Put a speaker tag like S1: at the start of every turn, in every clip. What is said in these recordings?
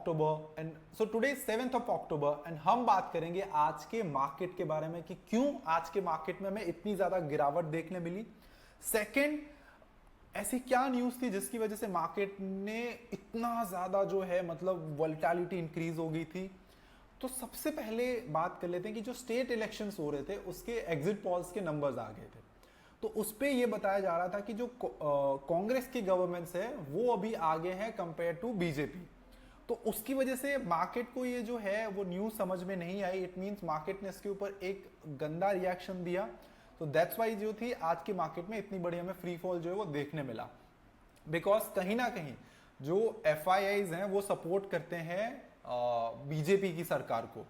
S1: October and so today 7th of October and हम बात करेंगे आज के मार्केट के बारे में कि क्यों आज के मार्केट में हमें इतनी ज्यादा गिरावट देखने मिली। सेकंड, ऐसी क्या न्यूज थी जिसकी वजह से मार्केट ने इतना ज्यादा जो है मतलब वोलेटिलिटी इंक्रीज हो गई थी। तो सबसे पहले बात कर लेते हैं कि जो स्टेट इलेक्शंस हो रहे थे उसके एग्जिट पोल्स के नंबर्स आ गए थे। तो उस पे ये बताया जा रहा था कि जो कांग्रेस की गवर्नमेंट्स है वो अभी आगे है कंपेयर टू बीजेपी। तो उसकी वजह से मार्केट को ये जो है वो न्यूज समझ में नहीं आई। इट मींस मार्केट ने इसके ऊपर एक गंदा रिएक्शन दिया। तो दैट्स वाई जो थी आज की मार्केट में इतनी बड़ी हमें फ्री फॉल जो है वो देखने मिला। बिकॉज कहीं ना कहीं जो FIIs हैं वो सपोर्ट करते हैं बीजेपी की सरकार को,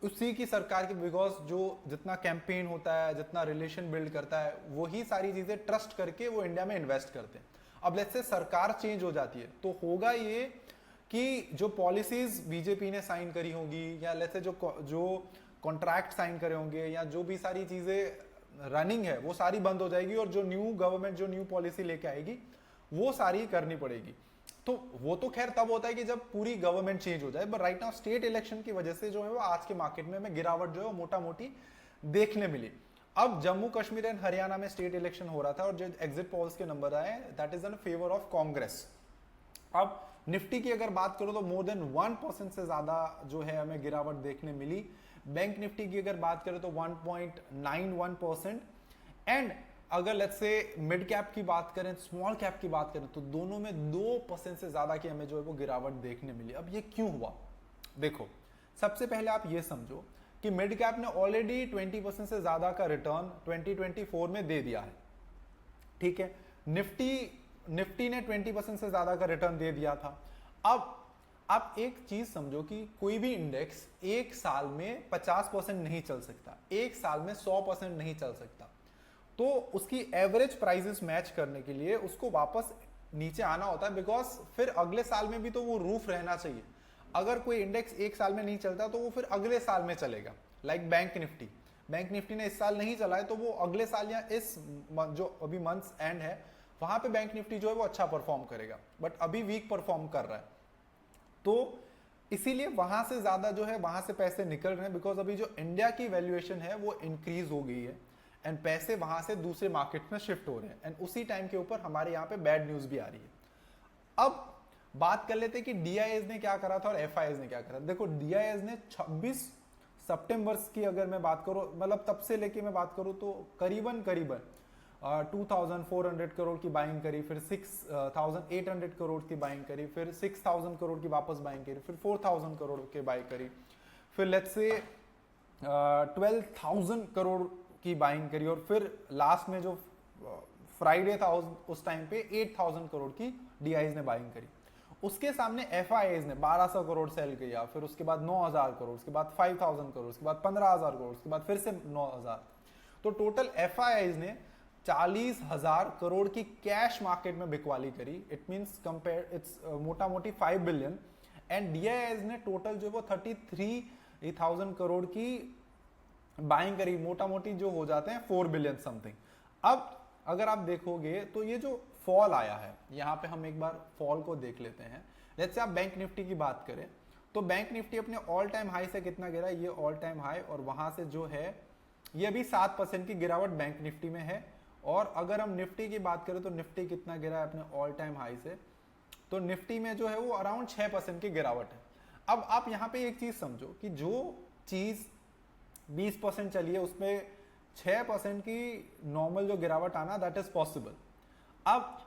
S1: उसी की सरकार की। बिकॉज जो जितना कैंपेन होता है, जितना रिलेशन बिल्ड करता है, वही सारी चीजें ट्रस्ट करके वो इंडिया में इन्वेस्ट करते हैं। अब लेट्स से सरकार चेंज हो जाती है तो होगा ये कि जो पॉलिसीज बीजेपी ने साइन करी होगी या लेट्स से जो कॉन्ट्रैक्ट साइन करे होंगे या जो भी सारी चीजें रनिंग है वो सारी बंद हो जाएगी और जो न्यू गवर्नमेंट जो न्यू पॉलिसी लेके आएगी वो सारी करनी पड़ेगी। तो वो तो खैर तब होता है कि जब पूरी गवर्नमेंट चेंज हो जाए। But right now state election की वजह से जो है वो आज के मार्केट में हमें गिरावट जो है मोटा मोटी देखने मिली। अब जम्मू कश्मीर एंड हरियाणा में स्टेट इलेक्शन हो रहा था और जो एग्जिट पोल्स के नंबर आए that is in favour of Congress. अब निफ्टी की अगर बात करो तो मोर देन 1% से ज्यादा जो है हमें गिरावट देखने मिली। बैंक निफ्टी की अगर बात करें तो 1.91%। एंड अगर लेट्स से मिड कैप की बात करें, स्मॉल कैप की बात करें तो दोनों में 2% से ज्यादा की हमें जो है वो गिरावट देखने मिली। अब ये क्यों हुआ? देखो, सबसे पहले आप ये समझो कि मिड कैप ने ऑलरेडी 20% से ज्यादा का रिटर्न 2024 में दे दिया है। ठीक है, निफ्टी ने 20% से ज्यादा का रिटर्न दे दिया था। अब आप एक चीज समझो कि कोई भी इंडेक्स एक साल में 50% नहीं चल सकता, एक साल में 100% नहीं चल सकता। तो उसकी एवरेज प्राइसेस मैच करने के लिए उसको वापस नीचे आना होता है। बिकॉज फिर अगले साल में भी तो वो रूफ रहना चाहिए। अगर कोई इंडेक्स एक साल में नहीं चलता तो वो फिर अगले साल में चलेगा। लाइक बैंक निफ्टी ने इस साल नहीं चला है तो वो अगले साल या इस जो अभी मंथ्स एंड है वहां पे बैंक निफ्टी जो है वो अच्छा परफॉर्म करेगा। बट अभी वीक परफॉर्म कर रहा है तो इसीलिए वहां से ज्यादा जो है वहां से पैसे निकल रहे हैं। बिकॉज अभी जो इंडिया की वैल्यूएशन है वो इंक्रीज हो गई है एंड पैसे वहां से दूसरे मार्केट में शिफ्ट हो रहे हैं। एंड उसी टाइम के ऊपर हमारे यहाँ पे बैड न्यूज भी आ रही है। अब बात कर लेते हैं कि DIIs ने क्या करा था और FIIs ने क्या करा। देखो, DIIs ने 26 सितंबर की अगर मैं बात करूं, मतलब तब से लेके मैं बात करूं तो करीबन 2400 करोड़ की बाइंग करी, फिर 6800 करोड़ की बाइंग करी, फिर 6000 करोड़ की वापस बाइंग करी, फिर 4000 करोड़ की बाइंग करी, फिर लेट्स से 12,000 करोड़ की बाइंग करी और फिर लास्ट में जो फ्राइडे था उस टाइम पे 8,000 करोड़ की DIIs ने बाइंग करी। उसके सामने FIIs ने 1200 करोड़ सेल किया, फिर उसके बाद 9,000 करोड़, उसके बाद 5,000 करोड़, उसके बाद 15,000 करोड़, उसके बाद फिर से 9,000। तो टोटल FIIs ने 40,000 करोड़ की कैश मार्केट में बिकवाली करी। इट मींस कंपेयर इट्स मोटा मोटी 5 बिलियन। एंड DIIs ने टोटल जो वो 33,000 करोड़ की बाइंग करी, मोटा मोटी जो हो जाते हैं 4 बिलियन समथिंग। अब अगर आप देखोगे तो ये जो फॉल आया है यहां पे हम एक बार फॉल को देख लेते हैं। लेट्स से आप बैंक निफ्टी की बात करें तो बैंक निफ्टी अपने ऑल टाइम हाई से कितना गिरा, ये ऑल टाइम हाई और वहां से जो है ये भी 7% की गिरावट बैंक निफ्टी में है। और अगर हम निफ्टी की बात करें तो निफ्टी कितना गिरा है अपने ऑल टाइम हाई से, तो निफ्टी में जो है वो अराउंड 6% की गिरावट है। अब आप यहां पे एक चीज समझो कि जो चीज 20% चली है उसमें 6% की नॉर्मल जो गिरावट आना दैट इज पॉसिबल। अब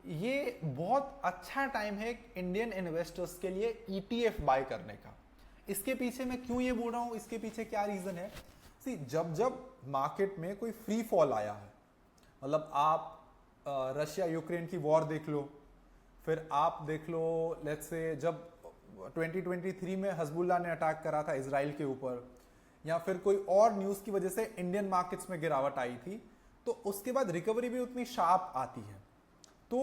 S1: ये बहुत अच्छा टाइम है इंडियन इन्वेस्टर्स के लिए ETF बाय करने का। इसके पीछे मैं क्यों ये बोल रहा हूं, इसके पीछे क्या रीजन है? सी, जब मार्केट में कोई फ्री फॉल आया है, मतलब आप रशिया यूक्रेन की वॉर देख लो, फिर आप देख लो लेट्स से जब 2023 में हजबुल्ला ने अटैक करा था इजराइल के ऊपर, या फिर कोई और न्यूज की वजह से इंडियन मार्केट्स में गिरावट आई थी, तो उसके बाद रिकवरी भी उतनी शार्प आती है। तो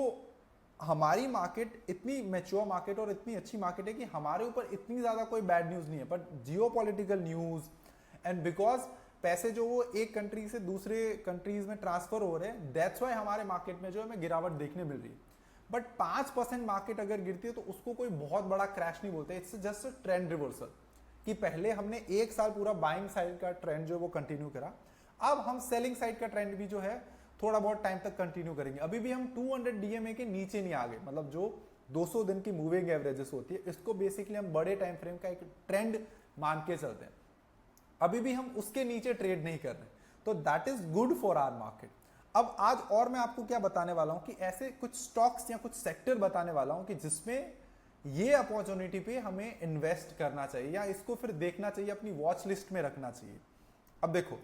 S1: हमारी मार्केट इतनी मैच्योर मार्केट और इतनी अच्छी मार्केट है कि हमारे ऊपर इतनी ज्यादा कोई बैड न्यूज नहीं है। But geopolitical news and because पैसे जो वो एक कंट्री से दूसरे कंट्रीज में ट्रांसफर हो रहे हैं, दैट्स वाई हमारे मार्केट में जो है हमें गिरावट देखने मिल रही है। बट 5% मार्केट अगर गिरती है तो उसको कोई बहुत बड़ा क्रैश नहीं बोलते, it's just a trend reversal, कि पहले हमने एक साल पूरा बाइंग साइड का ट्रेंड जो है वो कंटिन्यू करा, अब हम सेलिंग साइड का ट्रेंड भी जो है थोड़ा बहुत टाइम तक कंटिन्यू करेंगे। अभी भी हम 200 डीएमए के नीचे नहीं आ गए, मतलब जो 200 दिन की मूविंग एवरेजेस होती है, इसको बेसिकली हम बड़े टाइम फ्रेम का एक ट्रेंड मान के चलते हैं, अभी भी हम उसके नीचे ट्रेड नहीं कर रहे, तो that is good for our market. अब आज और मैं आपको क्या बताने वाला हूं कि ऐसे कुछ स्टॉक्स या कुछ सेक्टर बताने वाला हूं कि जिसमें ये अपॉर्चुनिटी पे हमें इन्वेस्ट करना चाहिए या इसको फिर देखना चाहिए, अपनी वॉच लिस्ट में रखना चाहिए। अब देखो,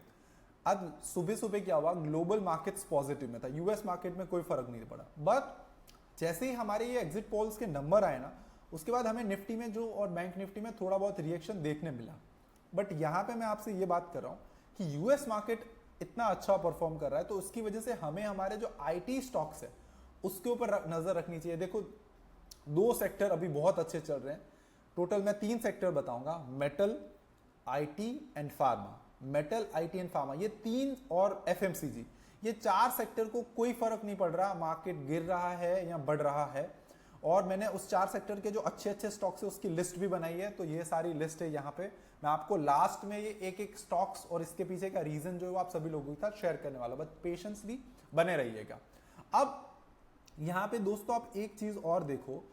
S1: आज सुबह सुबह क्या हुआ, ग्लोबल मार्केट्स पॉजिटिव में था, यूएस मार्केट में कोई फर्क नहीं पड़ा, बट जैसे ही हमारे ये एग्जिट पोल्स के नंबर आए ना, उसके बाद हमें निफ्टी में जो और बैंक निफ्टी में थोड़ा बहुत रिएक्शन देखने मिला। बट यहां पे मैं आपसे ये बात कर रहा हूं कि यूएस मार्केट इतना अच्छा परफॉर्म कर रहा है, तो उसकी वजह से हमें हमारे जो आईटी स्टॉक्स है उसके ऊपर नजर रखनी चाहिए। देखो, दो सेक्टर अभी बहुत अच्छे चल रहे हैं, टोटल मैं 3 सेक्टर बताऊंगा, metal, IT and pharma. Metal, IT and pharma, ये 3 और एफएमसीजी, ये 4 सेक्टर को कोई फर्क नहीं पड़ रहा मार्केट गिर रहा है या बढ़ रहा है, और मैंने उस 4 सेक्टर के जो अच्छे अच्छे स्टॉक्स है उसकी लिस्ट भी बनाई है, तो ये सारी लिस्ट है यहाँ पे। मैं आपको लास्ट में ये एक एक स्टॉक्स और इसके पीछे का रीजन जो है वो आप सभी लोगों के साथ शेयर करने वाला, बट पेशेंस भी बने रहिएगा। अब यहाँ पे दोस्तों आप एक चीज और देखो,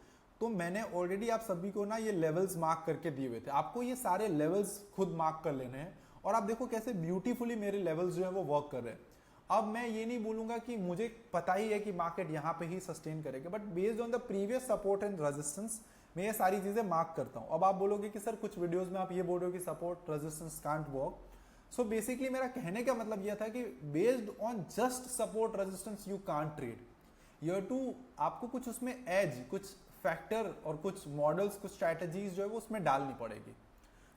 S1: तो मैंने ऑलरेडी आप सभी को ना ये लेवल्स मार्क करके दिए हुए थे, आपको ये सारे लेवल्स खुद मार्क कर लेने हैं, और आप देखो कैसे ब्यूटीफुली मेरे लेवल्स जो है वो वर्क कर रहे हैं। अब मैं ये नहीं बोलूंगा कि मुझे पता ही है कि मार्केट यहां पे ही सस्टेन करेगा, but based on the previous support and resistance मैं ये सारी चीजें मार्क करता हूं। अब आप बोलोगे कि सर कुछ वीडियोस में आप ये बोल रहे हो कि support resistance can't work, so basically मेरा कहने का मतलब यह था कि based on just support resistance you can't trade, you have to, आपको कुछ उसमें एज, कुछ फैक्टर और कुछ मॉडल्स, कुछ स्ट्रैटेजीज जो है वो उसमें डालनी पड़ेगी,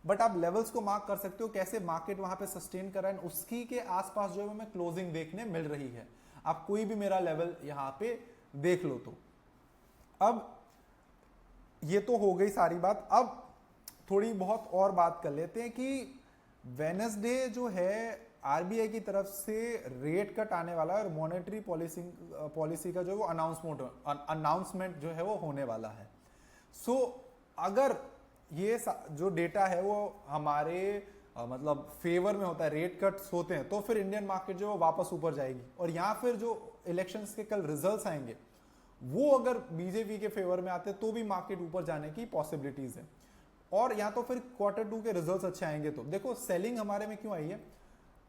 S1: बट आप लेवल्स को मार्क कर सकते हो कैसे मार्केट वहां पे सस्टेन कर रहा है, उसकी के आसपास जो है हमें क्लोजिंग देखने मिल रही है। आप कोई भी मेरा लेवल यहां पे देख लो। तो अब ये तो हो गई सारी बात, अब थोड़ी बहुत और बात कर लेते हैं कि वेडनेसडे जो है आरबीआई की तरफ से रेट कट आने वाला है और मॉनेटरी पॉलिसी का जो वो अनाउंसमेंट जो है वो होने वाला है। सो अगर ये जो डेटा है वो हमारे मतलब फेवर में होता है, रेट कट्स होते हैं, तो फिर इंडियन मार्केट जो है वापस ऊपर जाएगी, और यहाँ फिर जो इलेक्शंस के कल रिजल्ट्स आएंगे वो अगर बीजेपी के फेवर में आते तो भी मार्केट ऊपर जाने की पॉसिबिलिटीज है, और या तो फिर Q2 के रिजल्ट्स अच्छे आएंगे। तो देखो सेलिंग हमारे में क्यों आई है,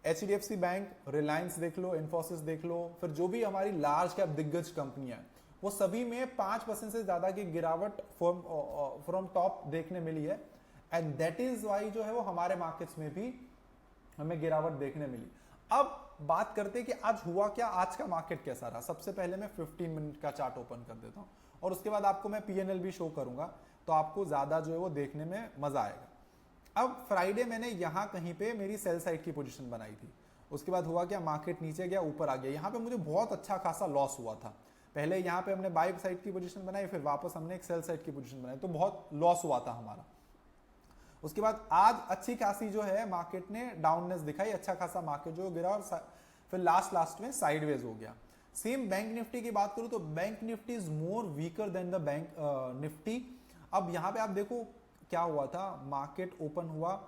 S1: HDFC बैंक, रिलायंस देख लो, इन्फोसिस देख लो, फिर जो भी हमारी लार्ज कैप दिग्गज कंपनियां हैं वो सभी में 5% से ज्यादा की गिरावट फ्रॉम टॉप देखने मिली है, एंड दैट इज वाई जो है वो हमारे मार्केट्स में भी हमें गिरावट देखने मिली। अब बात करते हैं कि आज हुआ क्या, आज का मार्केट कैसा रहा। सबसे पहले मैं 15 मिनट का चार्ट ओपन कर देता हूं और उसके बाद आपको मैं PNL भी शो करूंगा, तो आपको ज्यादा जो है वो देखने में मजा आएगा। अब फ्राइडे मैंने यहां कहीं पे मेरी सेल साइड की पोजीशन बनाई थी, उसके बाद हुआ क्या, मार्केट नीचे गया, ऊपर आ गया, यहां पे मुझे बहुत अच्छा खासा लॉस हुआ था। पहले यहां पे हमने बाय साइड की पोजीशन बनाई, फिर वापस हमने एक सेल साइड की पोजीशन बनाई, तो बहुत लॉस हुआ था हमारा। उसके बाद आज अच्छी खासी जो है मार्केट ने डाउननेस दिखाई, अच्छा खासा मार्केट जो गिरा, और फिर लास्ट में साइडवेज हो गया। सेम बैंक निफ्टी की बात करूं तो bank Nifty is more weaker then the bank Nifty. अब यहां पे आप देखो क्या हुआ था, मार्केट ओपन हुआ,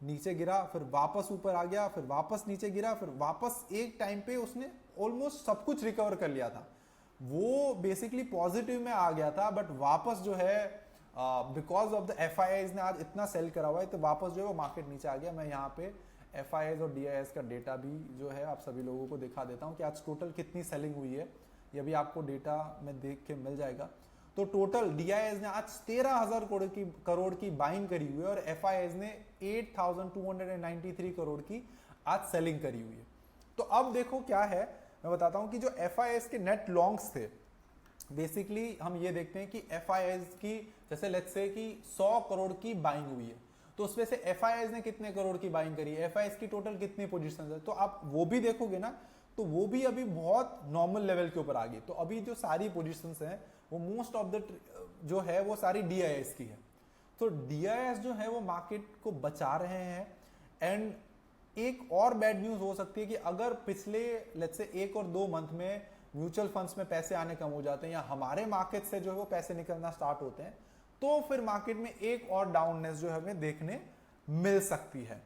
S1: नीचे गिरा, फिर वापस ऊपर आ गया, फिर वापस नीचे गिरा, फिर वापस एक टाइम पे उसने ऑलमोस्ट सब कुछ रिकवर कर लिया था, वो बेसिकली पॉजिटिव में आ गया था, बट वापस जो है बिकॉज ऑफ द FIIs ने आज इतना सेल करा हुआ है, तो वापस जो है वो मार्केट नीचे आ गया। मैं यहाँ पे FIIs और DIIs का डेटा भी जो है आप सभी लोगों को दिखा देता हूँ कि आज टोटल कितनी सेलिंग हुई है, ये भी आपको डेटा में देख के मिल जाएगा। तो टोटल DIIs ने आज 13,000 करोड़ की बाइंग करी हुई है, और FIIs ने 8,293 करोड़ की आज सेलिंग करी हुई है। तो अब देखो क्या है, मैं बताता हूं कि जो FIIs के नेट लॉन्ग्स थे, बेसिकली हम ये देखते हैं कि FIIs की, जैसे लेट्स से कि 100 करोड़ की बाइंग हुई है, तो उसमें से FIIs ने कितने करोड़ की बाइंग करी है, FIIs की टोटल कितनी पोजीशन है, तो आप वो भी देखोगे ना, तो वो भी अभी बहुत नॉर्मल लेवल के ऊपर आ गई। तो अभी जो सारी पोजीशंस हैं वो मोस्ट ऑफ द जो है वो सारी DIIs की है। तो DIIs जो है वो मार्केट को बचा रहे हैं। एंड एक और बैड न्यूज हो सकती है कि अगर पिछले लेट्स से 1 और 2 मंथ में म्यूचुअल फंड्स में पैसे आने कम हो जाते हैं या हमारे मार्केट से जो है वो पैसे निकलना स्टार्ट होते हैं, तो फिर मार्केट में एक और डाउननेस जो है हमें देखने मिल सकती है।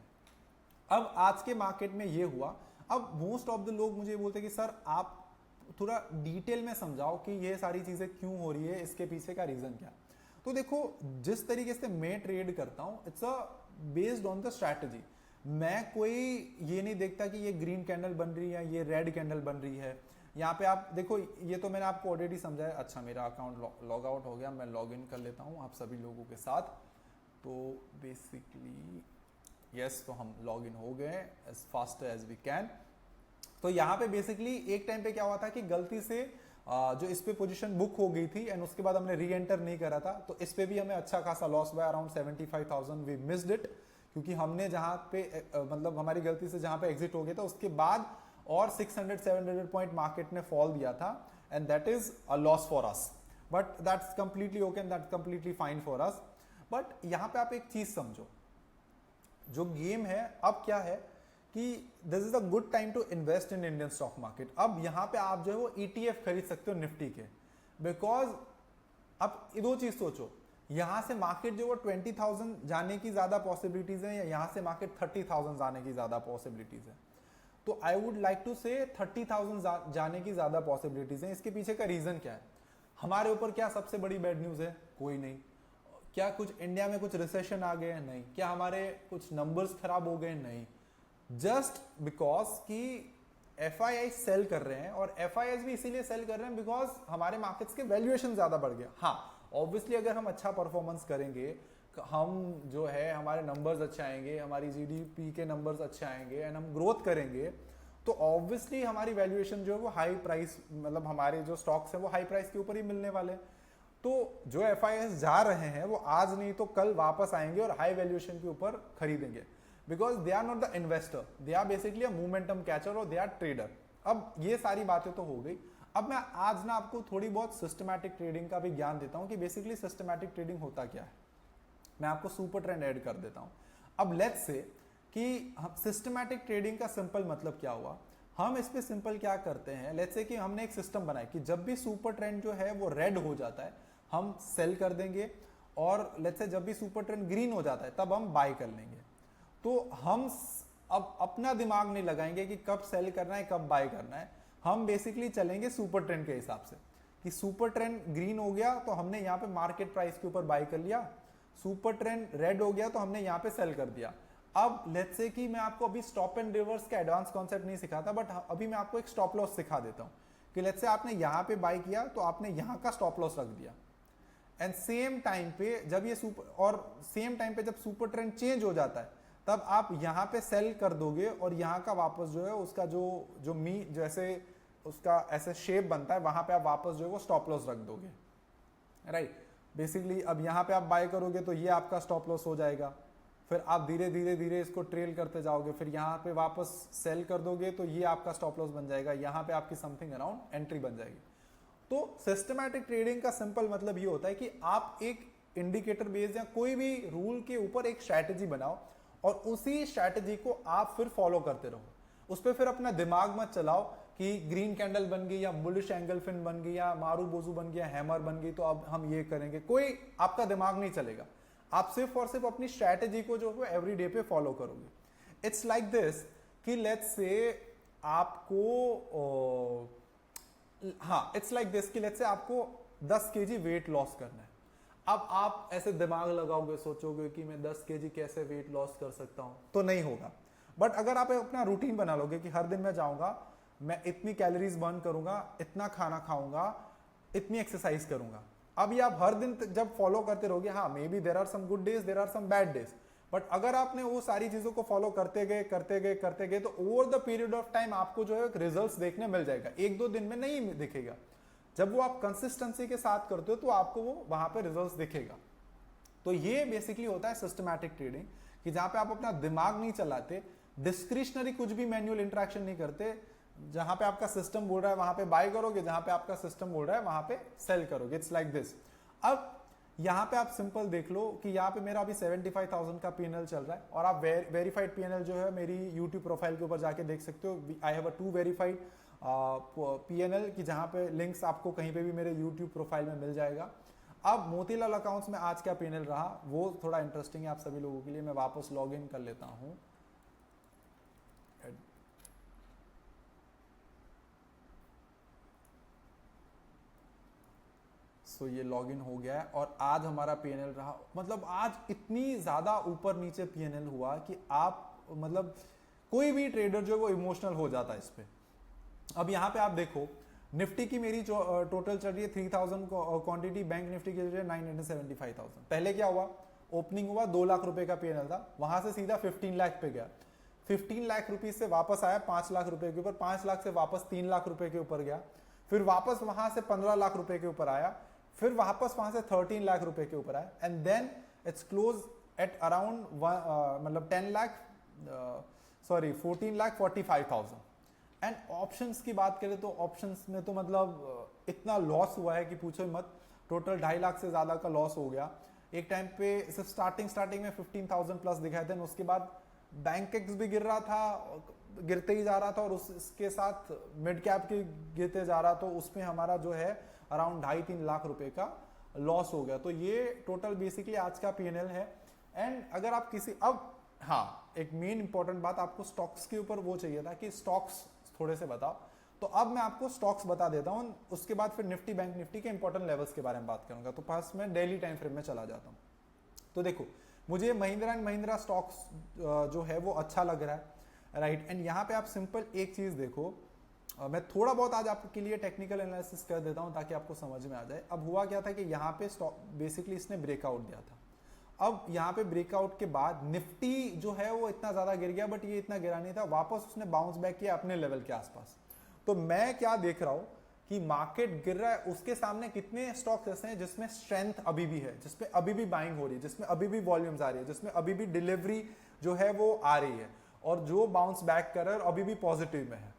S1: अब आज के मार्केट में ये हुआ। अब मोस्ट ऑफ द लोग मुझे बोलते हैं कि सर आप थोड़ा डिटेल में समझाओ कि ये सारी चीजें क्यों हो रही है, इसके पीछे का रीजन क्या। तो देखो, जिस तरीके से मैं ट्रेड करता हूं, it's a based on the strategy. मैं कोई ये नहीं देखता कि ये ग्रीन कैंडल बन रही है, ये रेड कैंडल बन रही है। यहाँ पे आप देखो, ये तो मैंने आपको ऑलरेडी समझाया। अच्छा, मेरा अकाउंट लॉग आउट हो गया, मैं लॉग इन कर लेता हूँ आप सभी लोगों के साथ। तो बेसिकली यस, तो हम लॉग इन हो गए as fast as we can. तो यहाँ पे बेसिकली एक टाइम पे क्या हुआ था कि गलती से जो इस पे पोजीशन बुक हो गई थी एंड उसके बाद हमने री एंटर नहीं करा था, तो इस पे भी हमें अच्छा खासा लॉस हुआ, अराउंड 75,000 वी मिस्ड इट, क्योंकि हमने जहां पे मतलब हमारी गलती से जहां पे एग्जिट हो गया था उसके बाद और 600-700 पॉइंट मार्केट ने फॉल दिया था, and that is a loss for us, but that's completely okay and that's completely fine for us. But यहाँ पे आप एक चीज समझो, जो गेम है अब क्या है कि this is a good time to invest in Indian stock market. अब यहां पे आप जो है वो ETF खरीद सकते हो निफ्टी के, बिकॉज अब दो चीज सोचो, यहां से मार्केट जो वो 20,000 जाने की ज्यादा पॉसिबिलिटीज है या यहां से मार्केट 30,000 जाने की ज्यादा पॉसिबिलिटीज है। तो आई वुड लाइक टू से 30,000 जाने की ज्यादा पॉसिबिलिटीज है। इसके पीछे का रीजन क्या है? हमारे ऊपर क्या सबसे बड़ी बैड न्यूज है? कोई नहीं। क्या कुछ इंडिया में कुछ रिसेशन आ गए? नहीं। क्या हमारे कुछ नंबर्स खराब हो गए? नहीं। जस्ट बिकॉज कि FII सेल कर रहे हैं, और FIIs भी इसीलिए सेल कर रहे हैं बिकॉज हमारे मार्केट्स के वैल्यूएशन ज्यादा बढ़ गया। हाँ, ऑब्वियसली अगर हम अच्छा परफॉर्मेंस करेंगे, हम जो है हमारे नंबर्स अच्छे आएंगे, हमारी GDP के नंबर्स अच्छे आएंगे एंड हम ग्रोथ करेंगे, तो ऑब्वियसली हमारी वैल्यूएशन जो है वो हाई प्राइस, मतलब हमारे जो स्टॉक्स है वो हाई प्राइस के ऊपर ही मिलने वाले। तो जो FIIs जा रहे हैं वो आज नहीं तो कल वापस आएंगे और हाई वैल्यूएशन के ऊपर खरीदेंगे, because they are not the investor, they are basically a momentum catcher और दे आर ट्रेडर। अब ये सारी बातें तो हो गई। अब मैं आज ना आपको थोड़ी बहुत सिस्टमैटिक ट्रेडिंग का भी ज्ञान देता हूं कि बेसिकली सिस्टमैटिक ट्रेडिंग होता क्या है। मैं आपको सुपर ट्रेंड ऐड कर देता हूं। अब लेट्स से कि हम सिस्टमैटिक ट्रेडिंग का सिंपल मतलब क्या हुआ। हम इस पे सिंपल क्या करते हैं, लेट्स से कि हमने एक सिस्टम बनाया कि जब भी सुपर ट्रेंड जो है वो रेड हो जाता है हम सेल कर देंगे, और लेट्स से जब भी सुपर ट्रेंड ग्रीन हो जाता है तब हम बाय कर लेंगे। तो हम अब अपना दिमाग नहीं लगाएंगे कि कब सेल करना है कब बाय करना है, हम बेसिकली चलेंगे सुपर ट्रेंड के हिसाब से कि सुपर ट्रेंड ग्रीन हो गया तो हमने यहाँ पे मार्केट प्राइस के ऊपर बाय कर लिया, सुपर ट्रेंड रेड हो गया तो हमने यहाँ पे सेल कर दिया। अब लेट्स से कि मैं आपको अभी स्टॉप एंड रिवर्स का एडवांस कॉन्सेप्ट नहीं सिखाता, बट अभी मैं आपको एक स्टॉप लॉस सिखा देता हूँ कि लेट्स से आपने यहाँ पे बाय किया तो आपने यहाँ का स्टॉप लॉस रख दिया, एंड सेम टाइम पे जब ये सेम टाइम पे जब सुपर ट्रेंड चेंज हो जाता है तब आप यहाँ पे सेल कर दोगे, और यहाँ का वापस जो है उसका जो मी जैसे उसका ऐसे शेप बनता है वहां पे आप वापस जो है वो स्टॉप लॉस रख दोगे, राइट। बेसिकली अब यहाँ पे आप बाय करोगे तो ये आपका स्टॉप लॉस हो जाएगा, फिर आप धीरे धीरे धीरे इसको ट्रेल करते जाओगे, फिर यहाँ पे वापस सेल कर दोगे तो ये आपका स्टॉप लॉस बन जाएगा, यहाँ पे आपकी समथिंग अराउंड एंट्री बन जाएगी। तो सिस्टमैटिक ट्रेडिंग का सिंपल मतलब ये होता है कि आप एक इंडिकेटर बेस्ड या कोई भी रूल के ऊपर एक स्ट्रैटेजी बनाओ और उसी स्ट्रैटेजी को आप फिर फॉलो करते रहो। उस पर फिर अपना दिमाग मत चलाओ कि ग्रीन कैंडल बन गई या बुलिश एंगल फिन बन गई या मारू बोजू बन गया, हैमर बन गई तो अब हम ये करेंगे, कोई आपका दिमाग नहीं चलेगा। आप सिर्फ और सिर्फ अपनी स्ट्रैटेजी को जो है एवरी डे पे फॉलो करोगे। इट्स लाइक दिस कि लेट्स से आपको हाँ, इट्स लाइक दिस कि लेट्स से आपको 10 kg वेट लॉस करना है। अब आप ऐसे दिमाग लगाओगे, सोचोगे कि मैं 10 kg कैसे वेट लॉस कर सकता हूं, तो नहीं होगा। बट अगर आप अपना रूटीन बना लोगे कि हर दिन मैं जाऊंगा, मैं इतनी कैलोरीज बर्न करूंगा, इतना खाना खाऊंगा, इतनी एक्सरसाइज करूंगा, अब ये आप हर दिन जब फॉलो करते रहोगे, हाँ may be there are some good days, there are some bad days, but अगर आपने वो सारी चीजों को फॉलो करते गए तो over the period of time आपको जो है रिजल्ट्स देखने मिल जाएगा। 1-2 दिन में नहीं दिखेगा, जब वो आप कंसिस्टेंसी के साथ करते हो तो आपको वो वहां पे रिजल्ट्स दिखेगा। तो ये बेसिकली होता है सिस्टमैटिक ट्रेडिंग, कि जहां पे आप अपना दिमाग नहीं चलाते, डिस्क्रिशनरी कुछ भी मैन्युअल इंटरेक्शन नहीं करते, जहां पे आपका सिस्टम बोल रहा है वहां पे बाय करोगे, जहां पे आपका सिस्टम बोल रहा है वहां पे सेल करोगे। It's like this. अब यहां पे आप सिंपल देख लो कि यहाँ पे मेरा अभी 75,000 का P&L चल रहा है, और आप वेरीफाइड P&L जो है मेरी YouTube प्रोफाइल के ऊपर जाके देख सकते हो। I have a 2 verified PNL की, जहां पे लिंक्स आपको कहीं पे भी मेरे यूट्यूब प्रोफाइल में मिल जाएगा। अब मोतीलाल अकाउंट्स में आज क्या पीएनएल रहा वो थोड़ा इंटरेस्टिंग है आप सभी लोगों के लिए। मैं वापस लॉग इन कर लेता हूं। सो ये लॉगिन हो गया है और आज हमारा पीएनएल रहा, मतलब आज इतनी ज्यादा ऊपर नीचे पीएनएल हुआ कि आप मतलब कोई भी ट्रेडर जो है वो इमोशनल हो जाता है इस पे। अब यहाँ पे आप देखो निफ्टी की मेरी टोटल चल रही है 3000 क्वांटिटी, बैंक निफ्टी की चल रही है 975,000। पहले क्या हुआ, ओपनिंग हुआ 2 लाख रुपए का पीएनएल था, वहां से सीधा 15 लाख पे गया, 15 लाख रुपीज से वापस आया 5 लाख रुपए के ऊपर, 5 लाख से वापस 3 लाख रुपए के ऊपर गया, फिर वापस वहां से 15 लाख रुपए के ऊपर आया, फिर वापस वहां से 13 लाख रुपए के ऊपर आया, and then it's close at around मतलब 14,45,000। एंड ऑप्शंस की बात करें तो ऑप्शंस में तो मतलब इतना लॉस हुआ है कि पूछो मत, टोटल 2.5 लाख से ज्यादा का लॉस हो गया। एक टाइम पे सिर्फ स्टार्टिंग में 15,000 प्लस दिखाए थे, उसके बाद बैंक एक्स भी गिर रहा था, गिरते ही जा रहा था, और उसके साथ मिड कैप के गिरते जा रहा, तो उसमें हमारा जो है अराउंड 2.5-3 लाख रुपए का लॉस हो गया। तो ये टोटल बेसिकली आज का पीएनएल है। एंड अगर आप किसी, अब हाँ एक मेन इंपॉर्टेंट बात, आपको स्टॉक्स के ऊपर वो चाहिए था कि स्टॉक्स थोड़े से बताओ, तो अब मैं आपको स्टॉक्स बता देता हूं, उसके बाद फिर निफ्टी बैंक निफ्टी के इंपॉर्टेंट लेवल्स के बारे में बात करूंगा। तो फर्स्ट मैं डेली टाइम फ्रेम में चला जाता हूं। तो देखो मुझे महिंद्रा एंड महिंद्रा स्टॉक्स जो है वो अच्छा लग रहा है, राइट। एंड यहाँ पे आप सिंपल एक चीज देखो, मैं थोड़ा बहुत आज आपके लिए टेक्निकल एनालिसिस कर देता हूं ताकि आपको समझ में आ जाए। अब हुआ क्या था कि यहाँ पे स्टॉक बेसिकली इसने ब्रेकआउट दिया था। अब यहाँ पे ब्रेकआउट के बाद निफ्टी जो है वो इतना ज्यादा गिर गया, बट ये इतना गिरा नहीं था, वापस उसने बाउंस बैक किया अपने लेवल के आसपास। तो मैं क्या देख रहा हूं कि मार्केट गिर रहा है, उसके सामने कितने स्टॉक्स ऐसे हैं जिसमें स्ट्रेंथ अभी भी है, जिसमें अभी भी बाइंग हो रही है, जिसमें अभी भी वॉल्यूम्स आ रही है, जिसमें अभी भी डिलीवरी जो है वो आ रही है, और जो बाउंस बैक कर रहा है और अभी भी पॉजिटिव में है।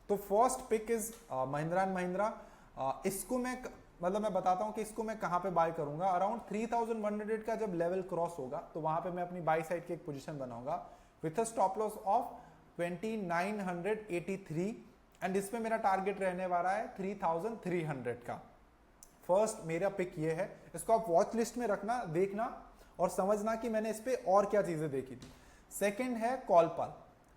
S1: तो first pick is Mahindra and Mahindra. इसको मैं बताता हूं कि इसको मैं कहां पे बाय करूंगा। अराउंड 3100 का जब लेवल क्रॉस होगा तो वहां पे मैं अपनी बाय साइड की एक पोजीशन बनाऊंगा with a stop loss of 2983, and इसमें मेरा टारगेट रहने वाला है 3300 का। फर्स्ट मेरा पिक ये है, इसको आप वॉच लिस्ट में रखना, देखना और समझना कि मैंने इस पे और क्या चीजें देखी थी। सेकंड है कॉलपाल।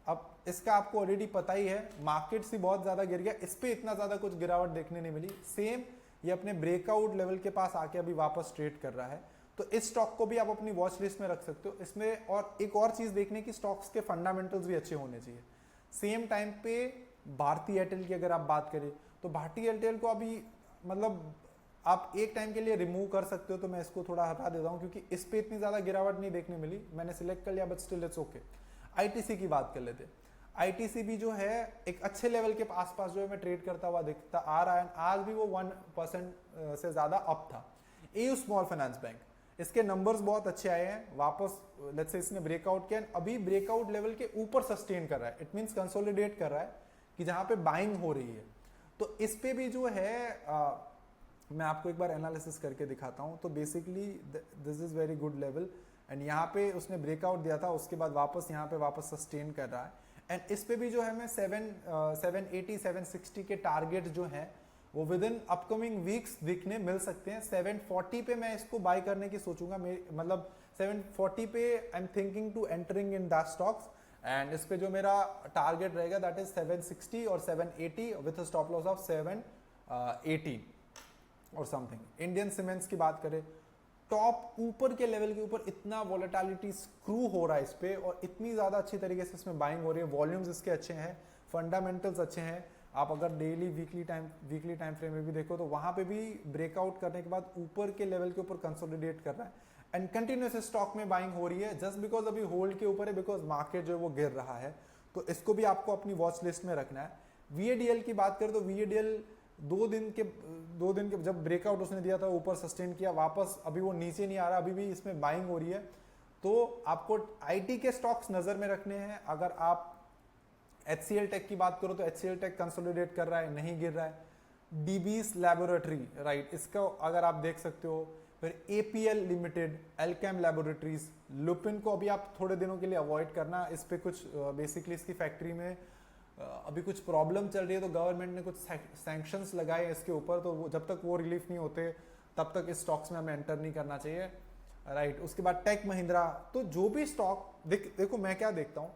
S1: अब इसका आपको ऑलरेडी पता ही है, मार्केट से बहुत ज्यादा गिर गया, इस पे इतना ज्यादा कुछ गिरावट देखने नहीं मिली। सेम ये अपने ब्रेकआउट लेवल के पास आके अभी वापस ट्रेड कर रहा है, तो इस स्टॉक को भी आप अपनी वॉच लिस्ट में रख सकते हो। इसमें और एक और चीज देखने की, स्टॉक्स के फंडामेंटल्स भी अच्छे होने चाहिए। सेम टाइम पे भारतीय एयरटेल की अगर आप बात करें तो भारतीय एयरटेल को अभी मतलब आप एक टाइम के लिए रिमूव कर सकते हो, तो मैं इसको थोड़ा हटा देता हूं क्योंकि इस पे इतनी ज्यादा गिरावट नहीं देखने मिली, मैंने सिलेक्ट कर लिया, but still it's okay. ITC की बात कर लेते। आईटीसी भी जो है एक अच्छे लेवल के आसपास जो है मैं ट्रेड करता हुआ दिखता आ रहा है, आज भी वो 1% से ज्यादा अप था। एयू स्मॉल फाइनेंस बैंक, इसके नंबर्स बहुत अच्छे आए हैं, वापस लेट्स से इसने ब्रेकआउट किया, अभी ब्रेकआउट लेवल के ऊपर सस्टेन कर रहा है, इट मींस कंसोलिडेट कर रहा है कि जहां पे बाइंग हो रही है। तो इस पे भी जो है मैं आपको एक बार एनालिसिस करके दिखाता हूं। तो basically this is very good level, and यहाँ पे उसने ब्रेकआउट दिया था, उसके बाद वापस यहाँ पे वापस सस्टेन कर रहा है। एंड इस पे भी जो है मैं 780 760 के टारगेट जो है वो विद इन अपकमिंग वीक्स दिखने मिल सकते हैं। 740 पे मैं इसको बाय करने की सोचूंगा, मतलब 740 पे I am thinking to entering in that stocks, and इस पे जो मेरा टारगेट रहेगा दैट इज 760 और 780 विथ स्टॉप लॉस ऑफ 780 और समथिंग। इंडियन सीमेंट्स की बात करें, टॉप ऊपर के लेवल के ऊपर इतना वॉलेटिलिटी स्क्रू हो रहा है इस पे, और इतनी ज्यादा अच्छी तरीके से इसमें बाइंग हो रही है, वॉल्यूम्स इसके अच्छे हैं, फंडामेंटल्स अच्छे हैं। आप अगर डेली वीकली टाइम फ्रेम में भी देखो तो वहां पे भी ब्रेकआउट करने के बाद ऊपर के लेवल के ऊपर कंसोलिडेट कर रहा है, एंड कंटिन्यूस स्टॉक में बाइंग हो रही है, जस्ट बिकॉज अभी होल्ड के ऊपर है, बिकॉज मार्केट जो है वो गिर रहा है। तो इसको भी आपको अपनी वॉच लिस्ट में रखना है। वीएडीएल की बात करें तो वीएडीएल दो दिन के जब ब्रेकआउट उसने दिया था, ऊपर सस्टेन किया, वापस अभी वो नीचे नहीं आ रहा, अभी भी इसमें बाइंग हो रही है। तो आपको आईटी के स्टॉक्स नजर में रखने हैं। अगर आप HCL टेक की बात करो तो HCL टेक कंसोलिडेट कर रहा है, नहीं गिर रहा है। डीबीस लैबोरेटरी, राइट, इसका अगर आप देख सकते हो। फिर APL limited, Alkem laboratories, Lupin को अभी आप थोड़े दिनों के लिए अवॉइड करना, इस पे कुछ बेसिकली इसकी फैक्ट्री में अभी कुछ प्रॉब्लम चल रही है तो गवर्नमेंट ने कुछ सैंक्शंस लगाए इसके ऊपर, तो जब तक वो रिलीफ नहीं होते तब तक इस स्टॉक्स में हमें एंटर नहीं करना चाहिए, राइट। उसके बाद टेक महिंद्रा, तो जो भी स्टॉक देखो मैं क्या देखता हूँ,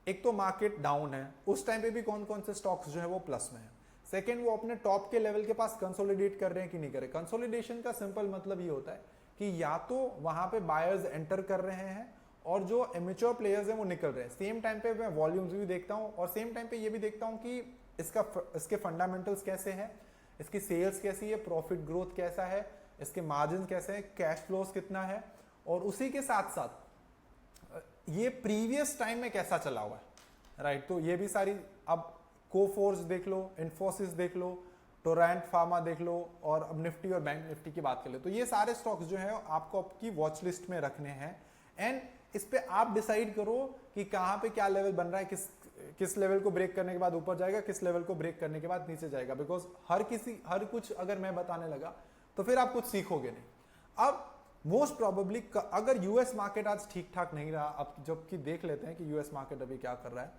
S1: एक तो मार्केट डाउन है, उस टाइम पे भी कौन कौन से स्टॉक्स जो है वो प्लस में है। सेकेंड, वो अपने टॉप के लेवल के पास कंसोलिडेट कर रहे हैं कि नहीं कर रहे। कंसोलिडेशन का सिंपल मतलब ये होता है कि या तो वहां पे बायर्स एंटर कर रहे हैं और जो एमेच्योर प्लेयर्स हैं वो निकल रहे हैं। सेम टाइम पे मैं वॉल्यूम्स भी देखता हूँ और सेम टाइम पे ये भी देखता हूँ कि इसके फंडामेंटल्स कैसे हैं, इसकी सेल्स कैसी है, प्रॉफिट ग्रोथ कैसा है, इसके मार्जिन कैसे हैं, कैश फ्लोस कितना है, और उसी के साथ साथ ये प्रीवियस टाइम में कैसा चला हुआ है, राइट। तो ये भी सारी, अब कोफोर्स देख लो, इन्फोसिस देख लो, टोरेंट फार्मा देख लो, और अब निफ्टी और बैंक निफ्टी की बात कर ले, तो ये सारे स्टॉक्स जो है आपको आपकी वॉच लिस्ट में रखने हैं। एंड इस पे आप डिसाइड करो कि कहां पे क्या लेवल बन रहा है, किस लेवल को ब्रेक करने के बाद ऊपर जाएगा, किस लेवल को ब्रेक करने के बाद नीचे जाएगा। बिकॉज हर कुछ अगर मैं बताने लगा तो फिर आप कुछ सीखोगे नहीं। अब मोस्ट प्रोबेबली अगर यूएस मार्केट आज ठीक ठाक नहीं रहा, अब जबकि देख लेते हैं कि यूएस मार्केट अभी क्या कर रहा है,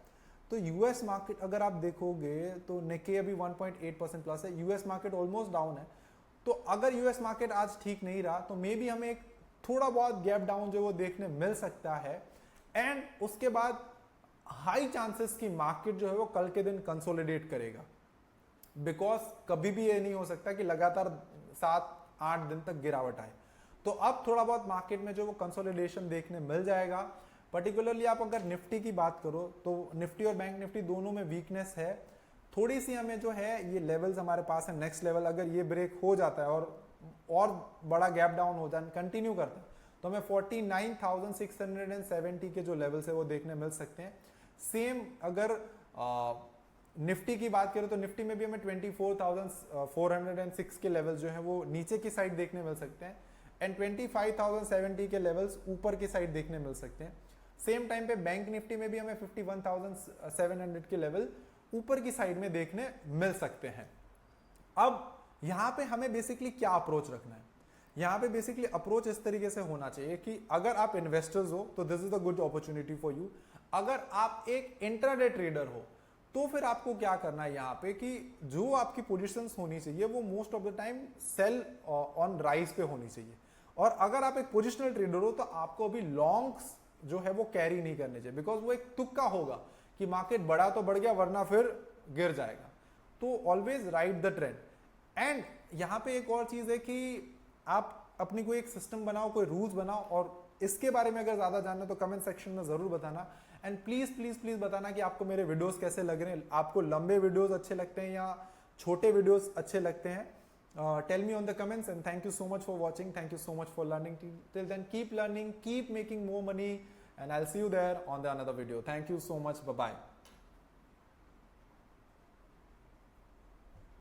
S1: तो यूएस मार्केट अगर आप देखोगे तो निके अभी 1.8% प्लस है, यूएस मार्केट ऑलमोस्ट डाउन है। तो अगर यूएस मार्केट आज ठीक नहीं रहा तो मे बी हमें एक थोड़ा बहुत गैप डाउन जो वो देखने मिल सकता है। एंड उसके बाद हाई चांसेस की मार्केट जो है वो कल के दिन कंसोलिडेट करेगा, बिकॉज कभी भी ये नहीं हो सकता कि लगातार 7-8 दिन तक गिरावट आए। तो अब थोड़ा बहुत मार्केट में जो वो कंसोलिडेशन देखने मिल जाएगा। पर्टिकुलरली आप अगर निफ्टी की बात करो तो निफ्टी और बैंक निफ्टी दोनों में वीकनेस है थोड़ी सी। हमें जो है ये लेवल्स हमारे पास है, नेक्स्ट लेवल अगर ये ब्रेक हो जाता है और बड़ा गैप डाउन हो जाए, कंटिन्यू करता है, तो हमें 49,670 के जो लेवल्स है वो देखने मिल सकते हैं। सेम अगर निफ्टी की बात करें तो निफ्टी में भी हमें 24,406 के लेवल्स जो है वो नीचे की साइड देखने मिल सकते हैं, एंड 25,070 के लेवल्स ऊपर की साइड देखने मिल सकते हैं। सेम टाइम पे बैंक निफ्टी में भी हमें 51,700 के लेवल ऊपर की साइड में देखने मिल सकते हैं। अब यहां पे हमें बेसिकली क्या अप्रोच रखना है, यहां पे बेसिकली अप्रोच इस तरीके से होना चाहिए कि अगर आप इन्वेस्टर्स हो तो this is a good opportunity for you. अगर आप एक इंट्राडे ट्रेडर हो तो फिर आपको क्या करना है यहाँ पे कि जो आपकी पोजीशंस होनी चाहिए वो most of the time sell on rise पे होनी चाहिए। और अगर आप एक पोजिशनल ट्रेडर हो तो आपको अभी लॉन्ग्स जो है वो कैरी नहीं करने चाहिए, बिकॉज वो एक तुक्का होगा कि मार्केट बढ़ा तो बढ़ गया वरना फिर गिर जाएगा। तो always ride the trend. And यहाँ पे एक और चीज है कि आप अपनी कोई एक सिस्टम बनाओ, कोई रूल्स बनाओ, और इसके बारे में अगर ज्यादा जानना तो कमेंट सेक्शन में जरूर बताना। एंड प्लीज प्लीज प्लीज बताना कि आपको मेरे वीडियोस कैसे लग रहे हैं, आपको लंबे वीडियोस अच्छे लगते हैं या छोटे वीडियोस अच्छे लगते हैं। Tell me on the comments, and thank you so much for watching. Thank you so much for learning. Till then, keep learning, keep making more money, and I'll see you there on the another video. Thank you so much. Bye bye.